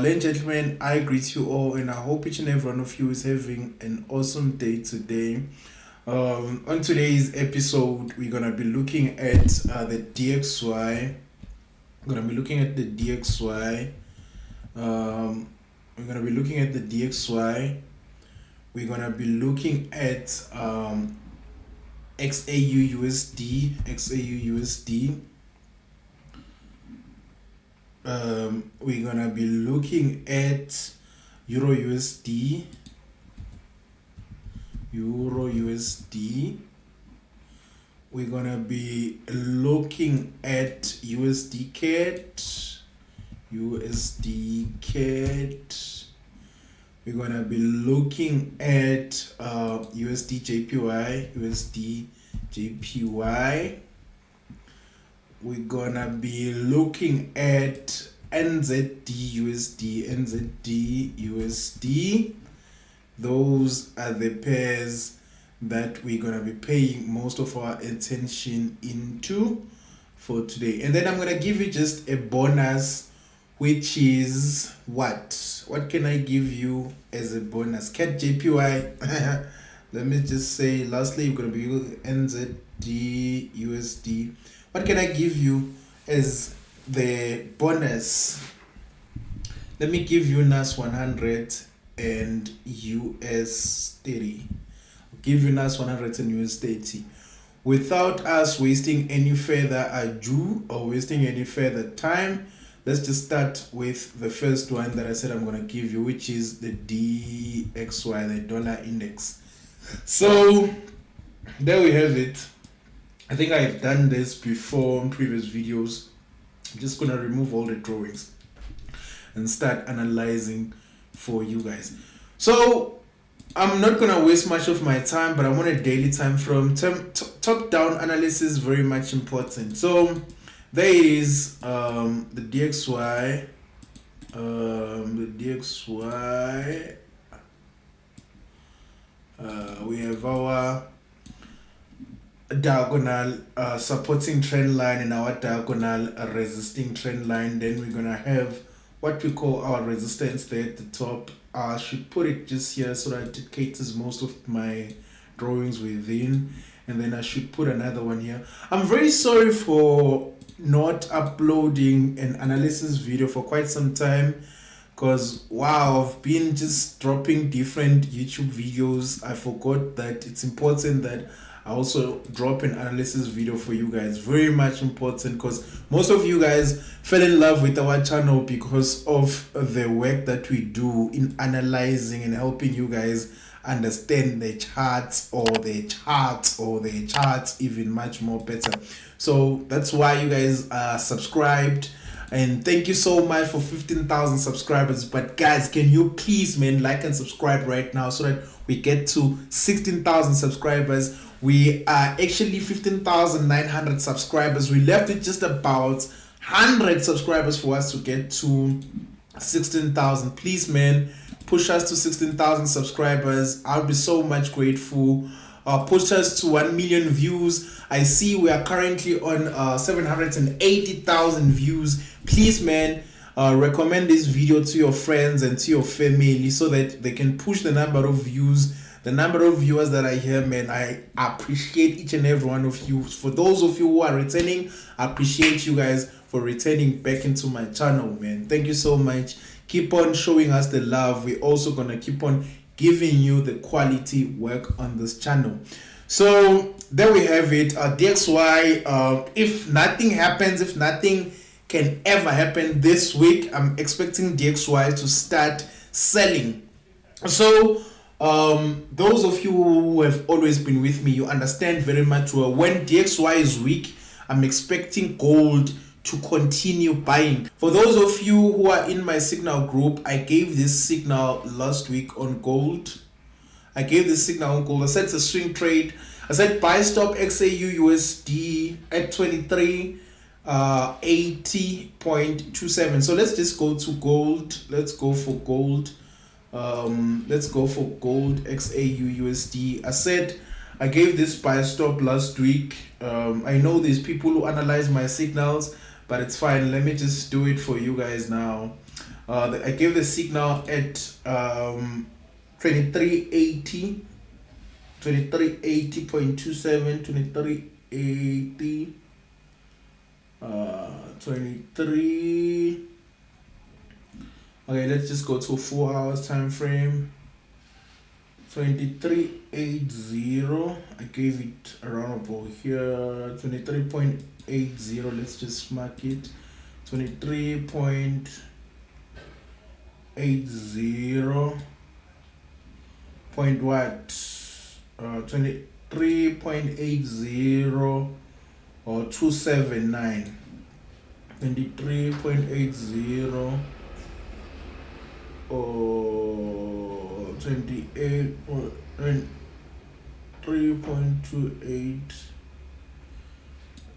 Ladies and gentlemen, I greet you all, and I hope each and every one of you is having an awesome day today. On today's episode, we're gonna be looking at the DXY. We're gonna be looking at the DXY. We're gonna be looking at the DXY. We're gonna be looking at Xauusd. We're gonna be looking at Eurusd. We're gonna be looking at Usdcad. We're gonna be looking at Usdjpy. We're gonna be looking at Nzdusd. Those are the pairs that we're gonna be paying most of our attention into for today. And then I'm gonna give you just a bonus, which is what can I give you as a bonus? CAD-JPY. Let me just say, lastly, we're gonna be using Nzdusd. What can I give you as the bonus? Let me give you Nas100 and US30. I'll give you Nas100 and US30. Without us wasting any further ado or wasting any further time, let's just start with the first one that I said I'm going to give you, which is the DXY, the dollar index. So there we have it. I think I've done this before in previous videos. I'm just going to remove all the drawings and start analyzing for you guys. So I'm not going to waste much of my time, but I want a daily time frame. Top-down analysis is very much important. So there is the DXY. We have our diagonal supporting trend line and our diagonal resisting trend line. Then we're gonna have what we call our resistance there at the top. I should put it just here so that it caters most of my drawings within, and then I should put another one here. I'm very sorry for not uploading an analysis video for quite some time, because wow, I've been just dropping different YouTube videos. I forgot that it's important that I also drop an analysis video for you guys. Very much important, because most of you guys fell in love with our channel because of the work that we do in analyzing and helping you guys understand the charts even much more better. So that's why you guys are subscribed, and thank you so much for 15,000 subscribers. But guys, can you please, man, like and subscribe right now so that we get to 16,000 subscribers. We are actually 15,900 subscribers. We left it just about 100 subscribers for us to get to 16,000. Please, man, push us to 16,000 subscribers. I'll be so much grateful. Push us to 1 million views. I see we are currently on 780,000 views. Please, man, recommend this video to your friends and to your family so that they can push the number of views. The number of viewers that I hear, man, I appreciate each and every one of you. For those of you who are returning, I appreciate you guys for returning back into my channel, man. Thank you so much. Keep on showing us the love. We're also gonna keep on giving you the quality work on this channel. So there we have it. DXY, if nothing happens, if nothing can ever happen this week, I'm expecting DXY to start selling. So those of you who have always been with me, you understand very much well when DXY is weak, I'm expecting gold to continue buying. For those of you who are in my signal group, I gave this signal last week on gold. I said it's a swing trade. I said buy stop Xauusd at 2380.27. So let's just go to gold. Let's go for gold. Xauusd. I said I gave this buy stop last week. I know there's people who analyze my signals, but it's fine. Let me just do it for you guys now. I gave the signal at 2380, 2380.27, 2380, 23. Okay, let's just go to 4 hours time frame. 2380. I gave it around about here. 23.80. Let's just mark it. 23.80. Point what? 23.80 or 279. 23.80 or 3.28.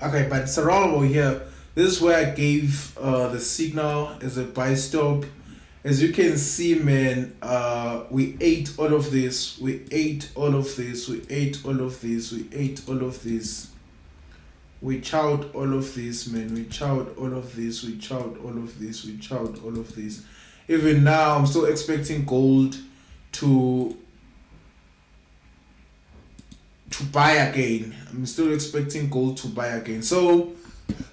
Okay, but it's around over here. This is where I gave the signal as a buy stop. As you can see, man, we ate all of this, we ate all of this, we ate all of this, we ate all of this, we chowed all of this, man, we chowed all of this, we chowed all of this, we chowed all of this. Even now, I'm still expecting gold to buy again. I'm still expecting gold to buy again. So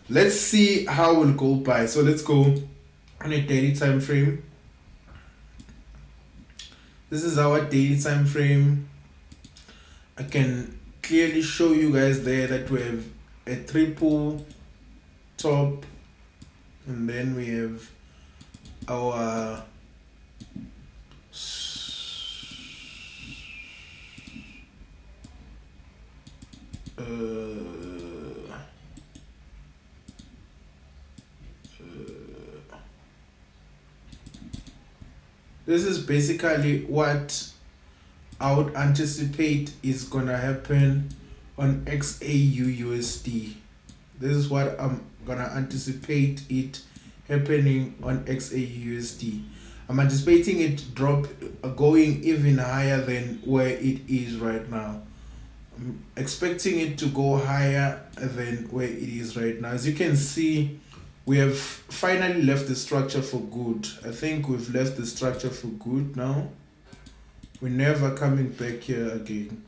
let's see how will gold buy. So let's go on a daily time frame. This is our daily time frame. I can clearly show you guys there that we have a triple top, and then we have our this is basically what I would anticipate is gonna happen on XAUUSD. This is what I'm gonna anticipate it happening on XAUUSD. I'm anticipating it going even higher than where it is right now. I'm expecting it to go higher than where it is right now. As you can see, we have finally left the structure for good. I think we've left the structure for good now. We're never coming back here again.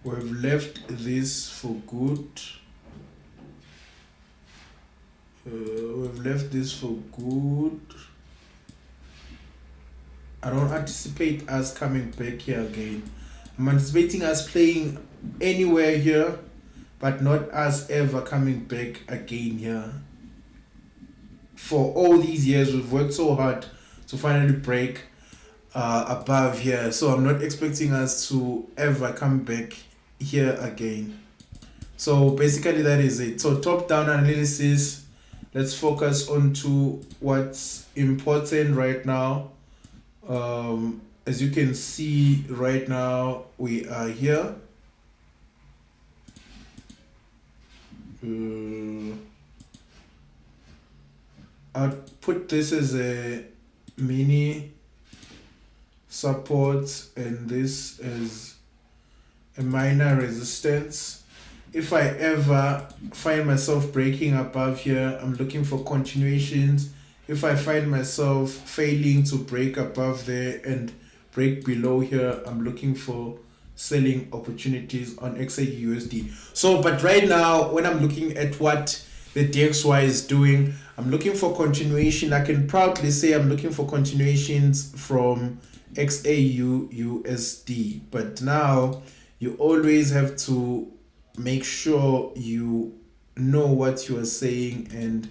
We've left this for good. We've left this for good. I don't anticipate us coming back here again. I'm anticipating us playing anywhere here, but not us ever coming back again here. For all these years, we've worked so hard to finally break above here. So I'm not expecting us to ever come back here again. So basically that is it. So top-down analysis, let's focus on to what's important right now. As you can see right now, we are here. I'll put this as a mini support and this as a minor resistance. If I ever find myself breaking above here, I'm looking for continuations. If I find myself failing to break above there and break below here, I'm looking for selling opportunities on XAUUSD. So, but right now, when I'm looking at what the DXY is doing, I'm looking for continuation. I can proudly say I'm looking for continuations from XAUUSD. But now, you always have to make sure you know what you are saying and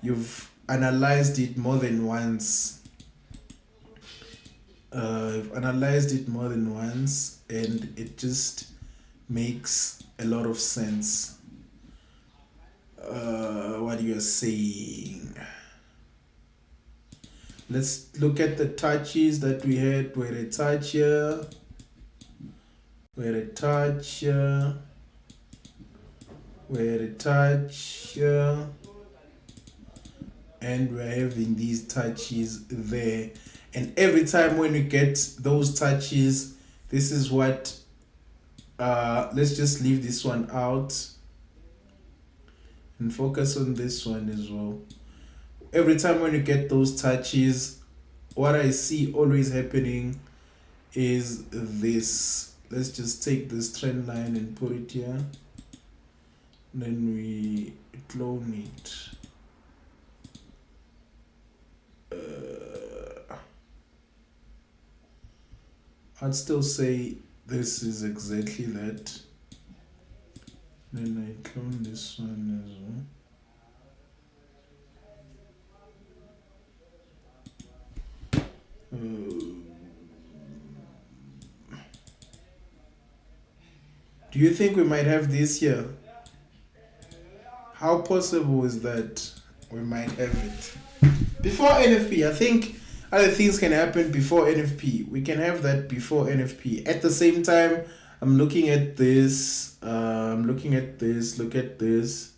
you've analyzed it more than once. I've analyzed it more than once and it just makes a lot of sense. What you are saying. Let's look at the touches that we had. We had a touch here. We had a touch here. We had a touch here. And we're having these touches there. And every time when we get those touches, this is what, let's just leave this one out. and focus on this one as well. Every time when you get those touches, what I see always happening is this. Let's just take this trend line and put it here. Then we clone it. I'd still say this is exactly that. Then I clone this one as well. Do you think we might have this here? How possible is that we might have it? Before NFP, I think other things can happen before NFP. We can have that before NFP. At the same time, I'm looking at this. I'm looking at this. Look at this.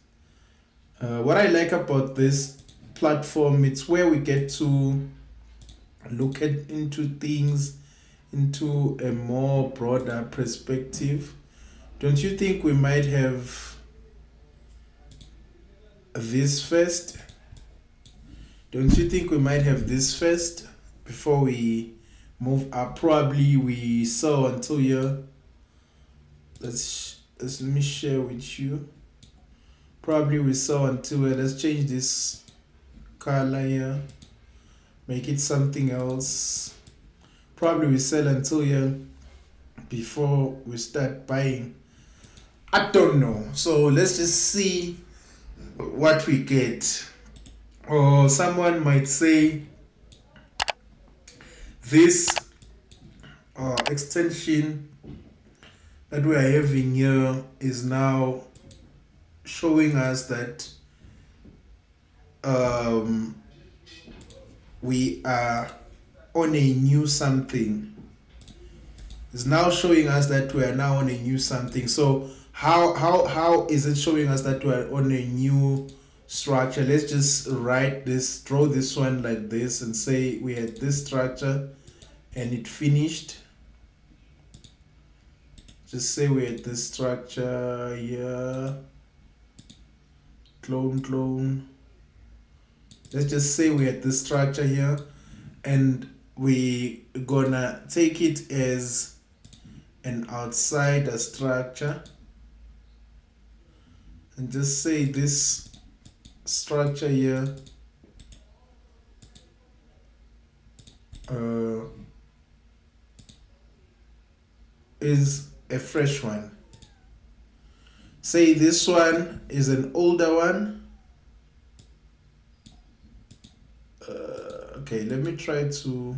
What I like about this platform, it's where we get to look into things into a more broader perspective. Don't you think we might have this first? Don't you think we might have this first before we move up? Probably we saw until here. Let me share with you. Probably we saw until here. Let's change this color here. Make it something else. Probably we sell until here before we start buying. I don't know. So let's just see what we get. Or someone might say this extension that we are having here is now showing us that we are on a new something. It's now showing us that we are now on a new something. So how is it showing us that we are on a new structure? Let's just write this, draw this one like this and say we had this structure and it finished. Just say we had this structure here. Clone. Let's just say we had this structure here and we gonna take it as an outsider structure and just say this structure here is a fresh one. Say this one is an older one. Okay, let me try to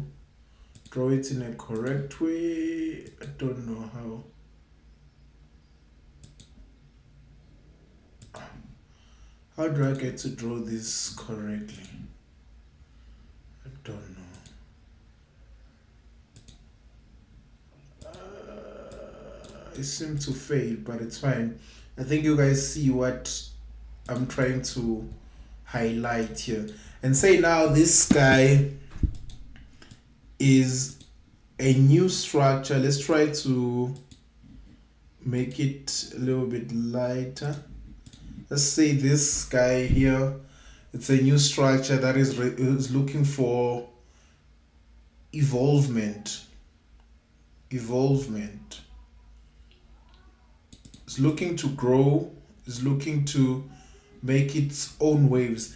draw it in a correct way. I don't know how. How do I get to draw this correctly? I don't know. It seemed to fail, but it's fine. I think you guys see what I'm trying to highlight here. And say now this guy is a new structure. Let's try to make it a little bit lighter. Let's say this guy here, it's a new structure that is looking for evolvement. It's looking to grow. It's looking to make its own waves.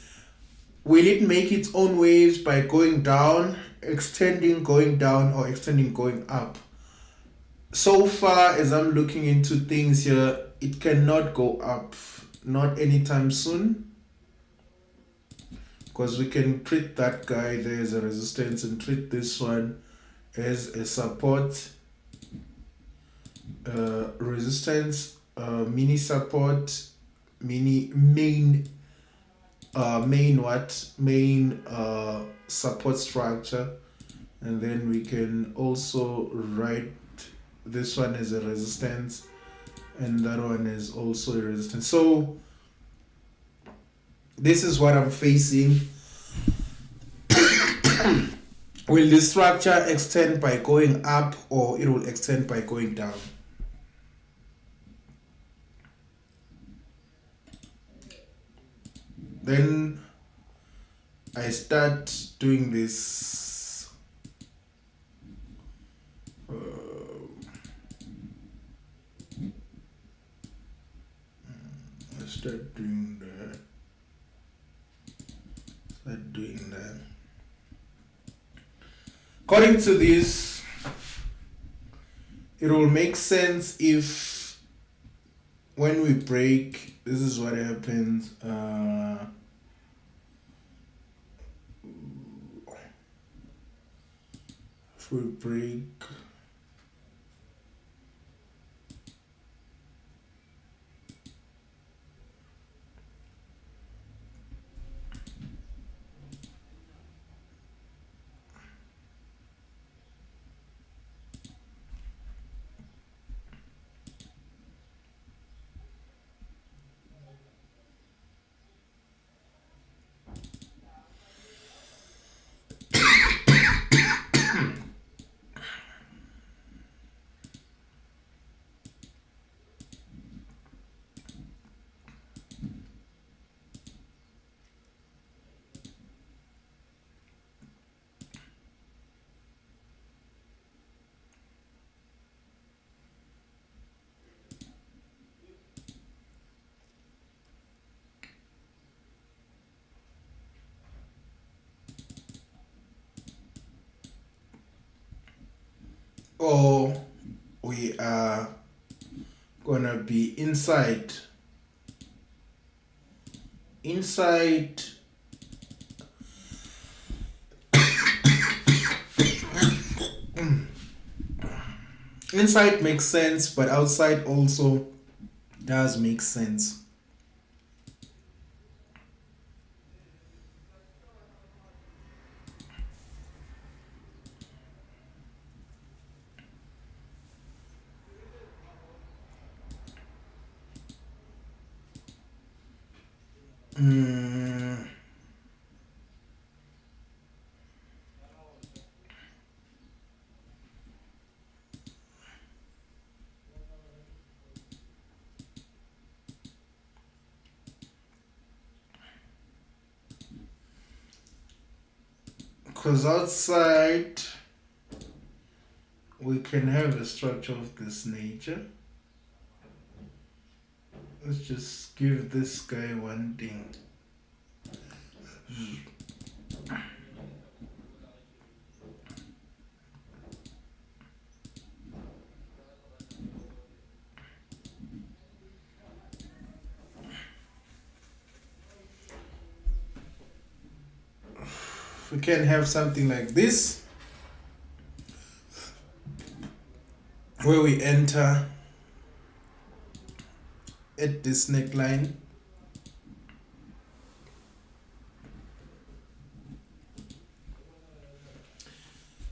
Will it make its own waves by going down, extending, going down, or extending, going up? So far as I'm looking into things here, it cannot go up. Not anytime soon, because we can treat that guy there as a resistance and treat this one as a support, resistance, mini support, main support structure, and then we can also write this one as a resistance and that one is also a resistance. So this is what I'm facing. Will the structure extend by going up or it will extend by going down? then I start doing this. I start doing that. According to this, it will make sense if when we break, this is what happens. If we break, or we are gonna be inside inside makes sense, but outside also does make sense. Because outside we can have a structure of this nature. Let's just give this guy one thing. We can have something like this, where we enter at this neckline.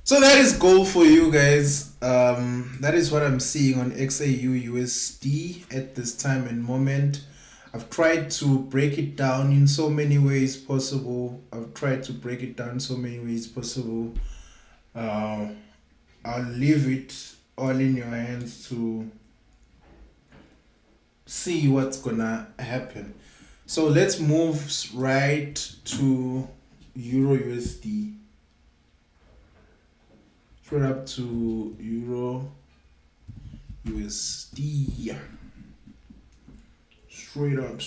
So that is goal for you guys. That is what I'm seeing on XAUUSD at this time and moment. I've tried to break it down in so many ways possible. I'll leave it all in your hands to see what's gonna happen. So let's move right to EURUSD. Straight up to EURUSD. Straight up.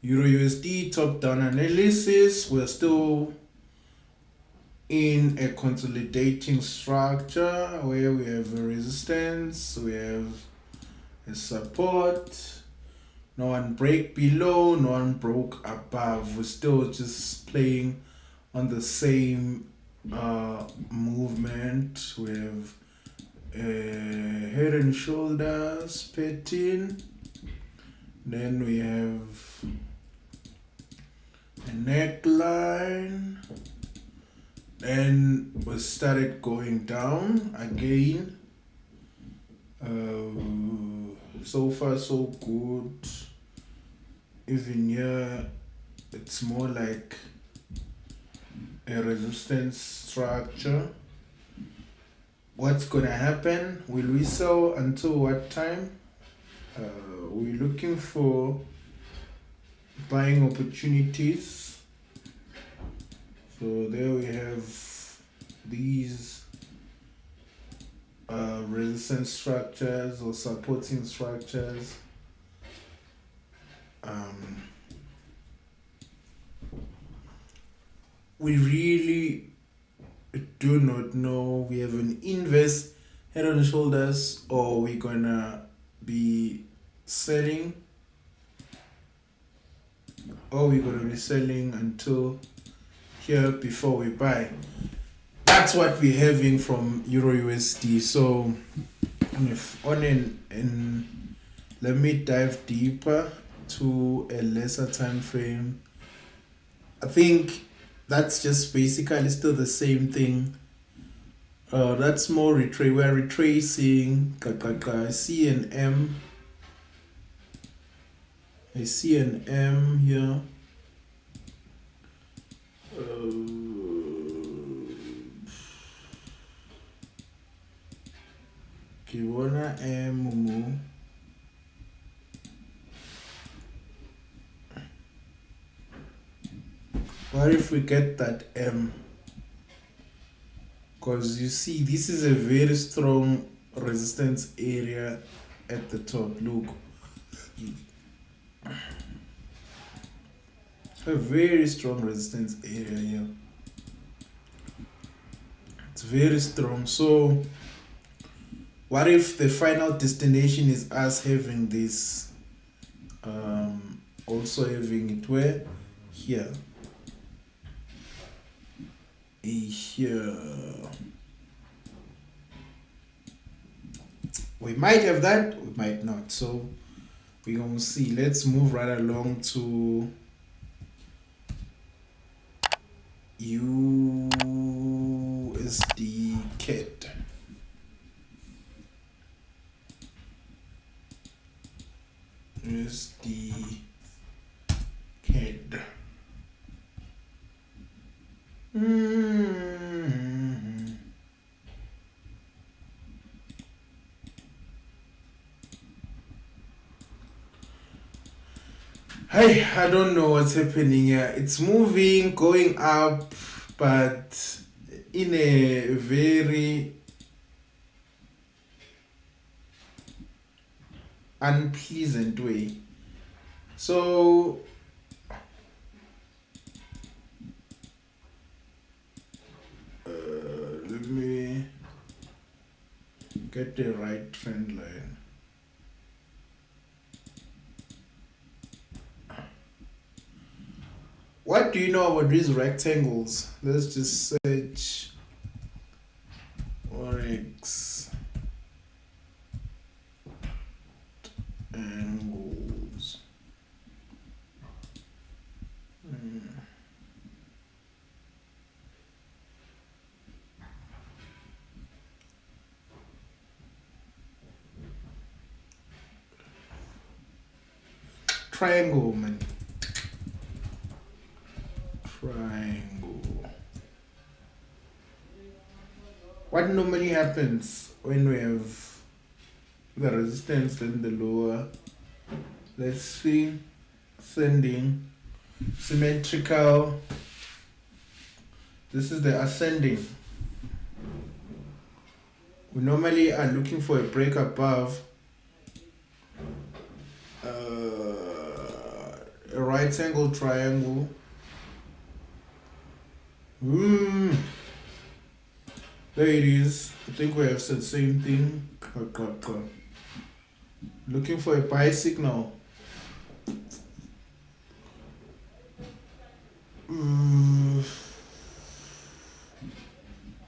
EURUSD top down analysis. We're still in a consolidating structure where we have a resistance, we have a support, no one break below, no one broke above. We're still just playing on the same movement. We have head and shoulders pattern, then we have a neckline, then we started going down again. So far so good. Even here it's more like a resistance structure. What's gonna happen? Will we sell until what time? we're looking for buying opportunities. So there we have these resistance structures or supporting structures. We really do not know. We have an inverse head and shoulders, or we're gonna be selling, or we're gonna be selling until here before we buy. That's what we're having from Euro USD. So let me dive deeper to a lesser time frame. I think that's just basically still the same thing. That's more we're retracing. I see an M. I see an M here. Kibona M. What if we get that M? Because you see, this is a very strong resistance area at the top. Look, a very strong resistance area here. It's very strong. So what if the final destination is us having this, also having it where? Here. Here. We might have that, we might not. So we're going to see. Let's move right along to Usdcad. Usdcad. Hey, I don't know what's happening here. It's moving, going up, but in a very unpleasant way. So let me get the right trend line. What do you know about these rectangles? Let's just search FOREX angles. Triangle, man. Triangle. What normally happens when we have the resistance and the lower? Let's see. Ascending. Symmetrical. This is the ascending. We normally are looking for a break above a right angle triangle. There it is. I think we have said the same thing. Looking for a buy signal. I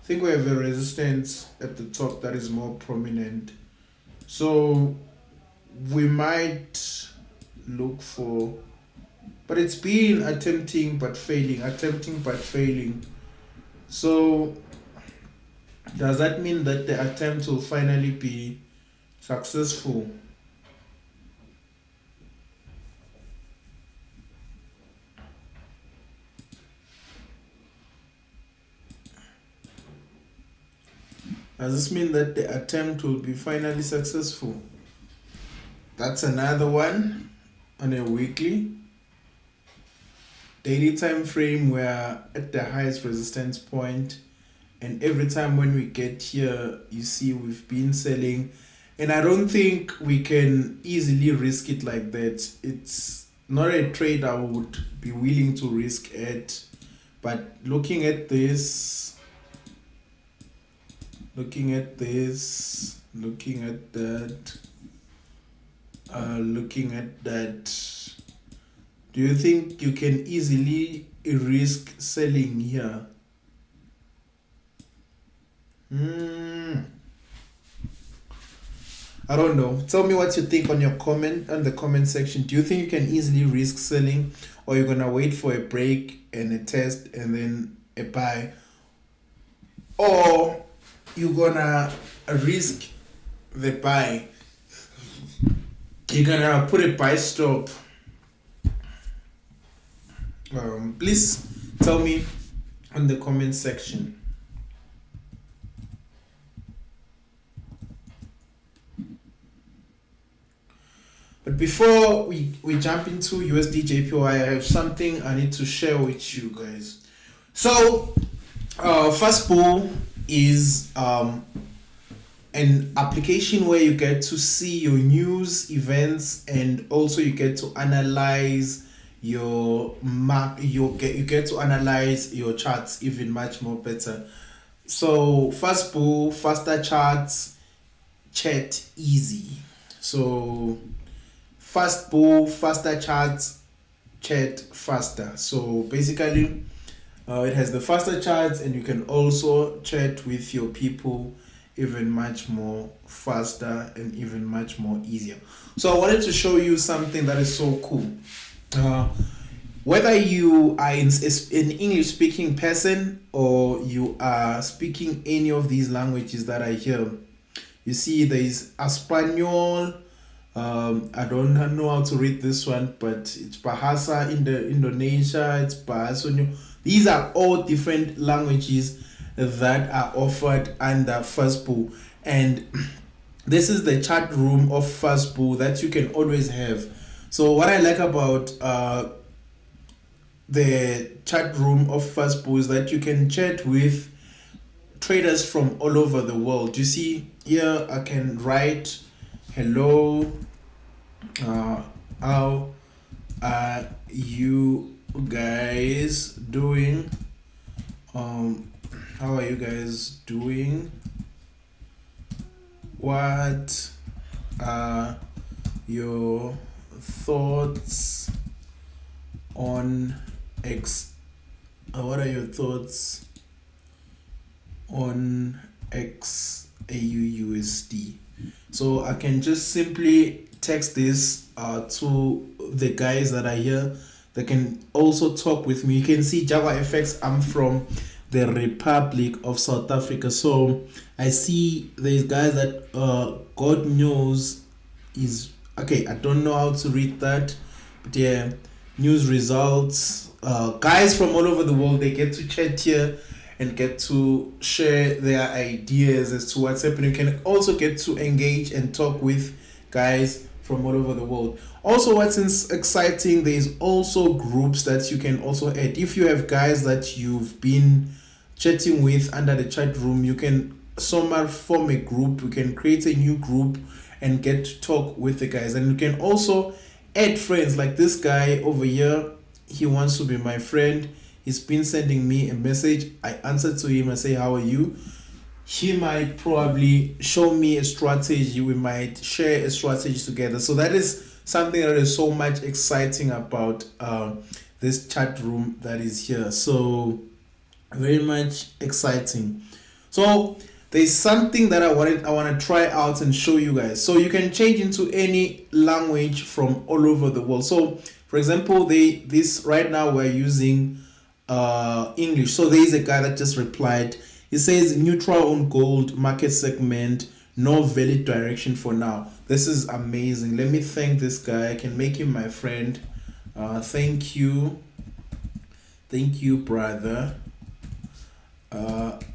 think we have a resistance at the top that is more prominent. So we might look for, but it's been attempting but failing. So does that mean that the attempt will finally be successful? Does this mean that the attempt will be finally successful? That's another one on a weekly. Daily time frame, we're at the highest resistance point, and every time when we get here, you see we've been selling, and I don't think we can easily risk it like that. It's not a trade I would be willing to risk at, but looking at this, looking at this, looking at that, looking at that, do you think you can easily risk selling here? I don't know. Tell me what you think on your comment on the comment section. Do you think you can easily risk selling, or you're gonna wait for a break and a test and then a buy, or you're gonna risk the buy? You're gonna put a buy stop. Please tell me in the comment section. But before we jump into Usdjpy, I have something I need to share with you guys. So first pool is an application where you get to see your news, events, and also you get to analyze your map. You get to analyze your charts even much more better. So first pool, faster charts, chat easy. So fast pool, faster charts, chat faster. So basically it has the faster charts, and you can also chat with your people even much more faster and even much more easier. So I wanted to show you something that is so cool. Whether you are an English speaking person or you are speaking any of these languages that are here, you see there is Espanol. I don't know how to read this one, but it's Bahasa in the Indonesia, it's Bahasa. These are all different languages that are offered under First Pool, and this is the chat room of First Pool that you can always have. So what I like about the chat room of First Pool is that you can chat with traders from all over the world. You see here I can write, hello, how are you guys doing? How are you guys doing? What are your thoughts on what are your thoughts on Xauusd? So I can just simply text this to the guys that are here. They can also talk with me. You can see Jaguar FX. I'm from the Republic of South Africa. So I see these guys that God knows is okay. I don't know how to read that, but yeah, news results. Guys from all over the world, they get to chat here and get to share their ideas as to what's happening. You can also get to engage and talk with guys from all over the world. Also, what's exciting, there's also groups that you can also add. If you have guys that you've been chatting with under the chat room, you can somehow form a group. You can create a new group and get to talk with the guys. And you can also add friends, like this guy over here. He wants to be my friend. He's been sending me a message. I answer to him and say, how are you? He might probably show me a strategy. We might share a strategy together. So that is something that is so much exciting about this chat room that is here. So very much exciting. So there's something that I want to try out and show you guys. So you can change into any language from all over the world. So for example, this right now we're using English. So there is a guy that just replied. He says neutral on gold market segment, no valid direction for now. This is amazing. Let me thank this guy. I can make him my friend. Thank you, brother.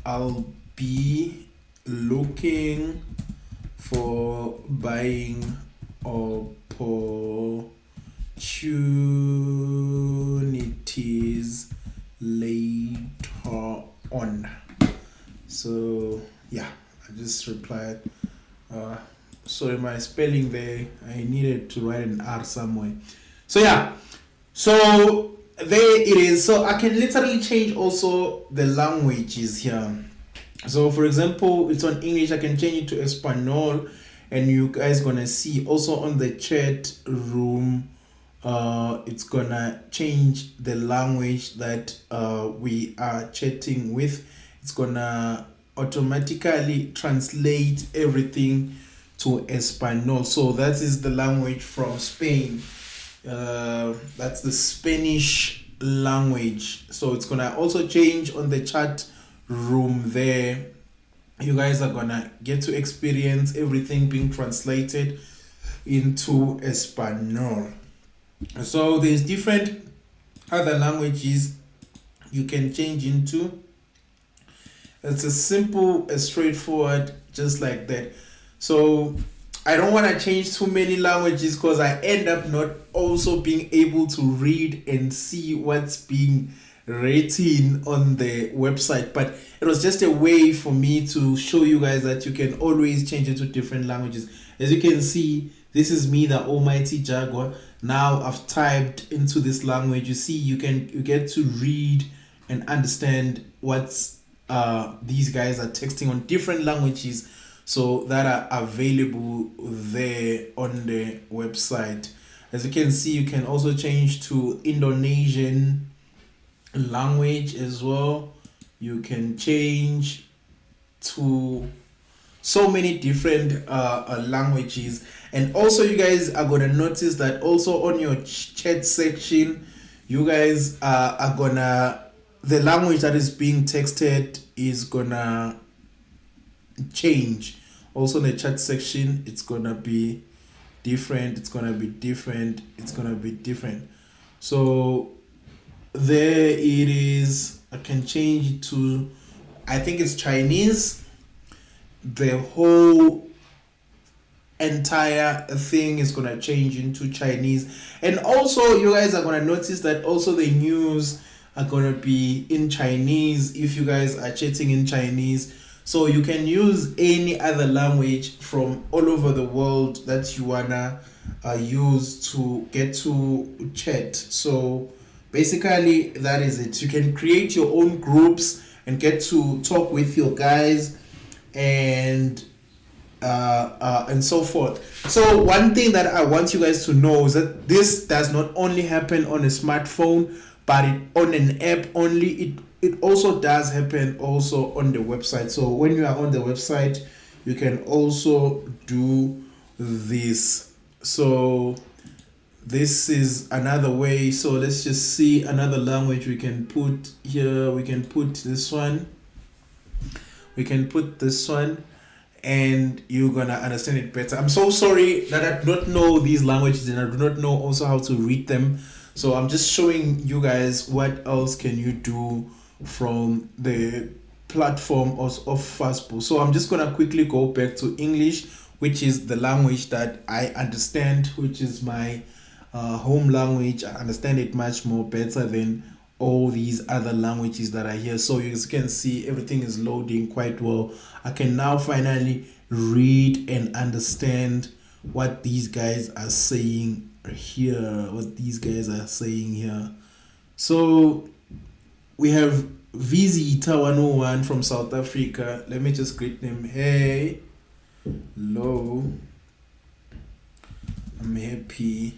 I'll be looking for buying opportunities later on. So yeah, I just replied. Sorry, my spelling there, I needed to write an R somewhere. So yeah, so there it is. So I can literally change also the languages here. So for example, it's on English, I can change it to Espanol, and you guys gonna see also on the chat room, it's gonna change the language that we are chatting with. It's gonna automatically translate everything to Espanol. So that is the language from Spain. That's the Spanish language. So it's gonna also change on the chat room there. You guys are gonna get to experience everything being translated into Espanol. So there's different other languages you can change into. It's a simple, a straightforward, just like that. So I don't want to change too many languages because I end up not also being able to read and see what's being written on the website. But it was just a way for me to show you guys that you can always change it to different languages. As you can see, this is me, the almighty Jaguar. Now I've typed into this language. You see, you get to read and understand what's these guys are texting on different languages, so that are available there on the website. As you can see, you can also change to Indonesian language as well. You can change to so many different languages. And also you guys are gonna notice that also on your chat section, you guys are gonna, the language that is being texted is gonna change. Also in the chat section, it's gonna be different, it's gonna be different, it's gonna be different. So there it is. I can change it to, I think it's Chinese. The whole entire thing is gonna change into Chinese. And also you guys are gonna notice that also the news are gonna be in Chinese if you guys are chatting in Chinese. So you can use any other language from all over the world that you wanna use to get to chat. So basically that is it. You can create your own groups and get to talk with your guys and so forth. So one thing that I want you guys to know is that this does not only happen on a smartphone, but on an app only. It also does happen also on the website. So when you are on the website, you can also do this. So this is another way. So let's just see another language we can put here. We can put this one. We can put this one, and you're gonna understand it better. I'm so sorry that I do not know these languages and I do not know also how to read them. So I'm just showing you guys what else can you do from the platform of Fastball. So I'm just gonna quickly go back to English, which is the language that I understand, which is my home language. I understand it much more better than all these other languages that are here. So you can see everything is loading quite well. I can now finally read and understand what these guys are saying here. So we have Visita 101 from South Africa. Let me just greet them. Hey, hello, I'm happy.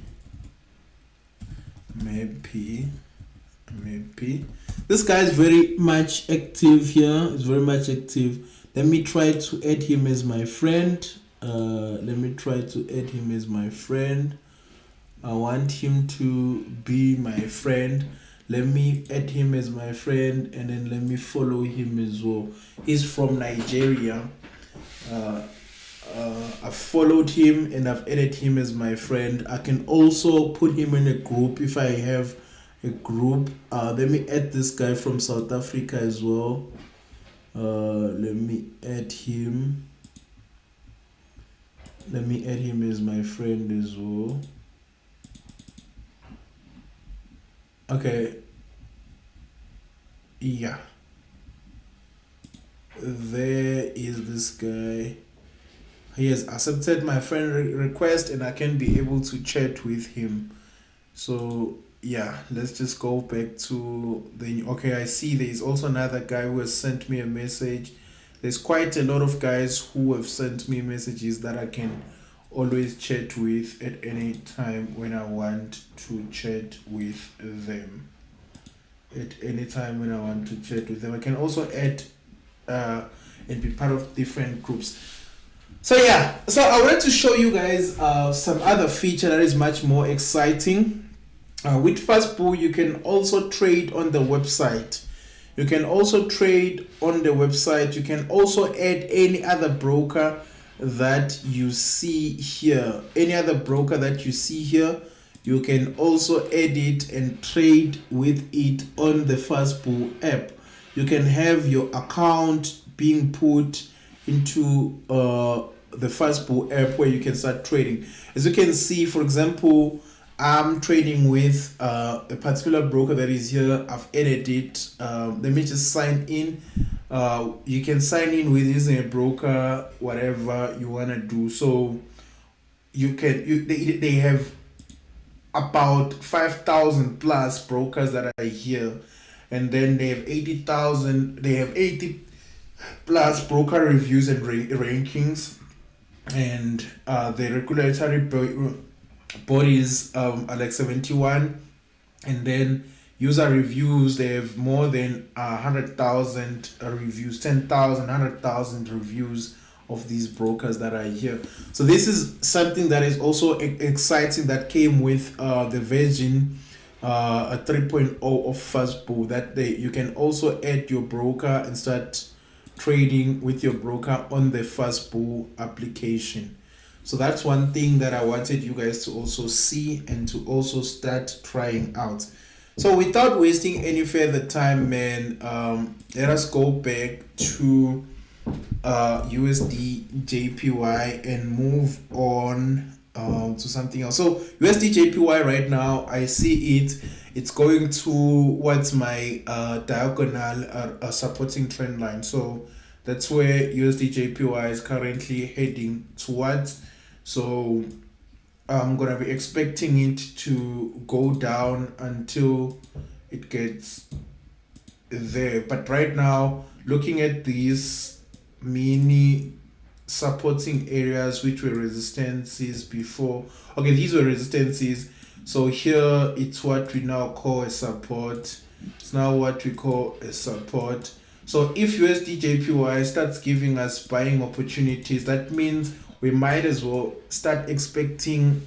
This guy is very much active here. He's very much active. Let me try to add him as my friend. I want him to be my friend. Let me add him as my friend, and then let me follow him as well. He's from Nigeria. I've followed him and I've added him as my friend. I can also put him in a group if I have a group. Let me add this guy from South Africa as well. Let me add him. Let me add him as my friend as well. Okay. Yeah. There is this guy. He has accepted my friend request and I can be able to chat with him. So yeah, let's just go back to the, okay, I see there is also another guy who has sent me a message. There's quite a lot of guys who have sent me messages that I can always chat with at any time when I want to chat with them. At any time when I want to chat with them. I can also add and be part of different groups. So yeah, so I wanted to show you guys some other feature that is much more exciting. With Fastbull, you can also trade on the website. You can also trade on the website. You can also add any other broker that you see here. Any other broker that you see here, you can also add it and trade with it on the Fastbull app. You can have your account being put into the Fastbull app where you can start trading. As you can see, for example, I'm trading with a particular broker that is here. I've added it. Let me just sign in. You can sign in with using a broker, whatever you want to do. So you can, they have about 5,000 plus brokers that are here, and then they have 80,000. They have 80 plus broker reviews and rankings, and the regulatory bodies are like 71, and then user reviews, they have more than 100,000 reviews, 10,000, 100,000 reviews of these brokers that are here. So this is something that is also exciting that came with the version 3.0 of Fastbull, that you can also add your broker and start trading with your broker on the Fastbull application. So that's one thing that I wanted you guys to also see and to also start trying out. So without wasting any further time, man, let us go back to Usdjpy and move on to something else. So Usdjpy right now, I see it's going towards my diagonal supporting trend line. So that's where Usdjpy is currently heading towards. So I'm gonna be expecting it to go down until it gets there. But right now, looking at these mini supporting areas, which were resistances before, okay, these were resistances. So here it's what we now call a support. It's now what we call a support. So if Usdjpy starts giving us buying opportunities, that means we might as well start expecting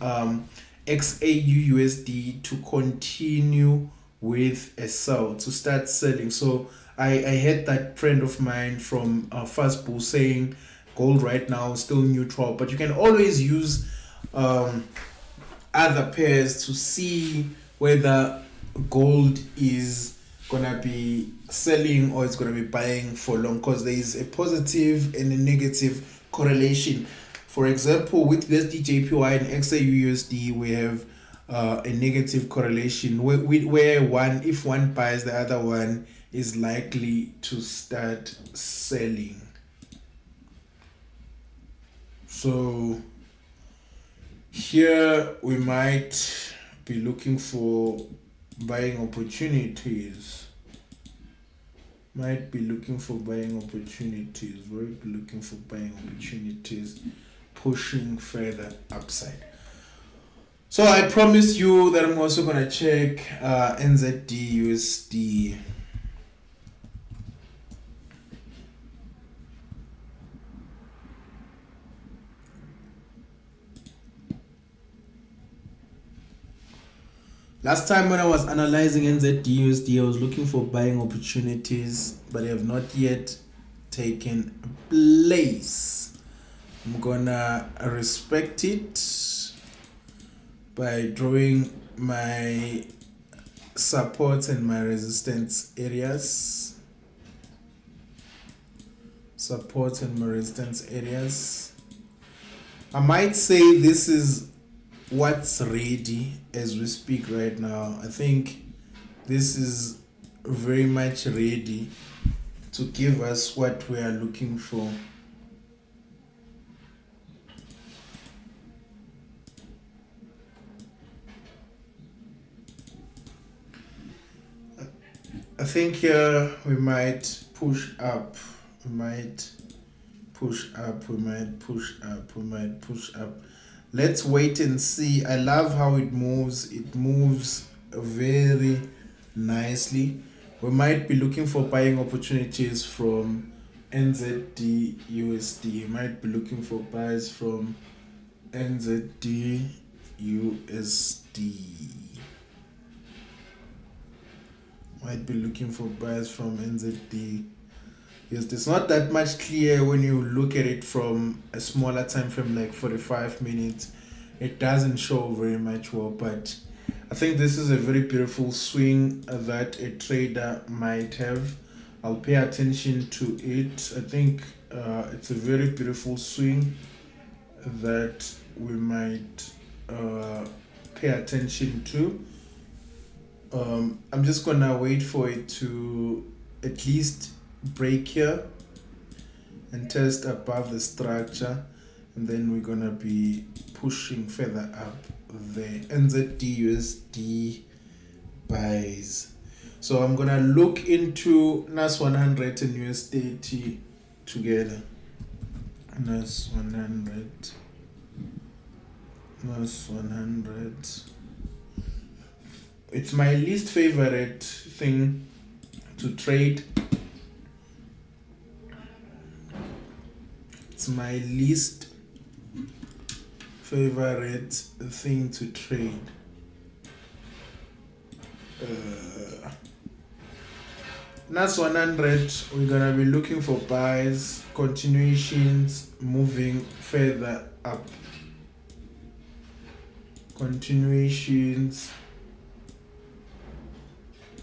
Xauusd to continue with a sell, to start selling. So I had that friend of mine from Fastbull saying gold right now is still neutral, but you can always use other pairs to see whether gold is gonna be selling or it's gonna be buying for long, because there is a positive and a negative correlation. For example, with Usdjpy and Xauusd, we have a negative correlation where if one buys, the other one is likely to start selling. So here we might be looking for buying opportunities. Pushing further upside. So I promised you that I'm also gonna check Nzdusd. Last time when I was analyzing Nzdusd, I was looking for buying opportunities, but they have not yet taken place. I'm gonna respect it by drawing my support and my resistance areas. I might say this is what's ready as we speak right now. I think this is very much ready to give us what we are looking for. I think here we might push up, we might push up, we might push up, we might push up. Let's wait and see. I love how it moves. It moves very nicely. We might be looking for buying opportunities from NZD USD. Might be looking for buys from NZD USD. Might be looking for buys from NZD. Yes, it's not that much clear when you look at it from a smaller time frame like 45 minutes. It doesn't show very much well, but I think this is a very beautiful swing that a trader might have. I'll pay attention to it. I think it's a very beautiful swing that we might pay attention to. I'm just gonna wait for it to at least break here and test above the structure, and then we're gonna be pushing further up the NZD buys. So I'm gonna look into Nas100 and US30 together. Nas100. It's my least favorite thing to trade. It's my least favorite thing to trade. Nas100, we're gonna be looking for buys, continuations, moving further up. Continuations,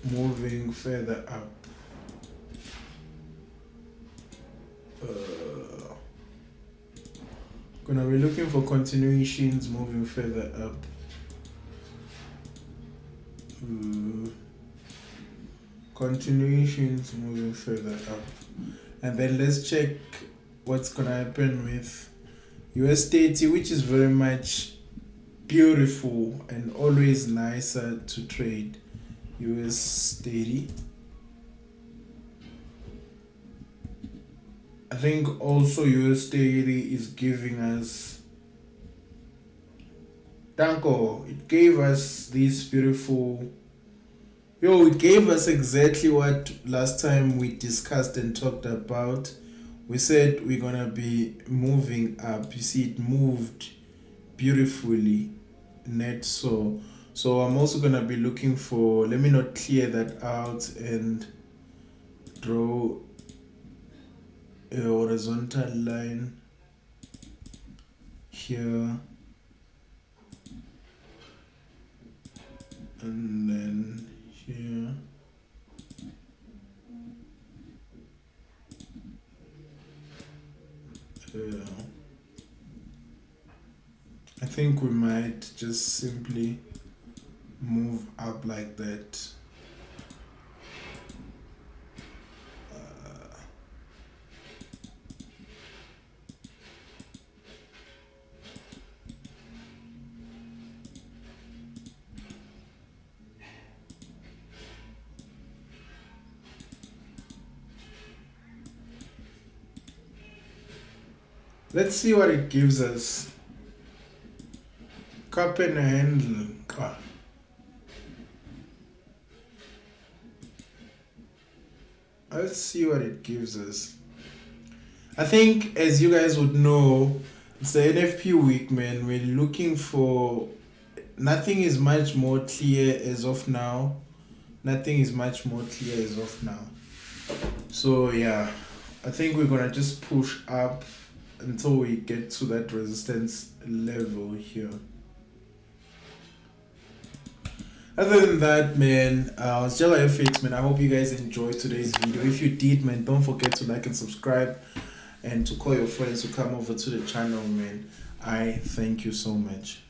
moving further up. Gonna be looking for continuations, moving further up. Continuations, moving further up. And then let's check what's gonna happen with US30, which is very much beautiful and always nicer to trade. US30. I think also US30 is giving us Danko. It gave us this beautiful, it gave us exactly what last time we discussed and talked about. We said we're gonna be moving up. You see, it moved beautifully net. So I'm also gonna be looking for, let me not clear that out and draw a horizontal line here, and then here. I think we might just simply move up like that. Let's see what it gives us. Cup and handle. Let's see what it gives us. I think, as you guys would know, it's the NFP week, man. We're looking for, nothing is much more clear as of now. Nothing is much more clear as of now. So yeah, I think we're gonna just push up until we get to that resistance level here. Other than that, man, it's Jaguar FX, man. I hope you guys enjoyed today's video. If you did, man, don't forget to like and subscribe. and to call your friends to come over to the channel, man. I thank you so much.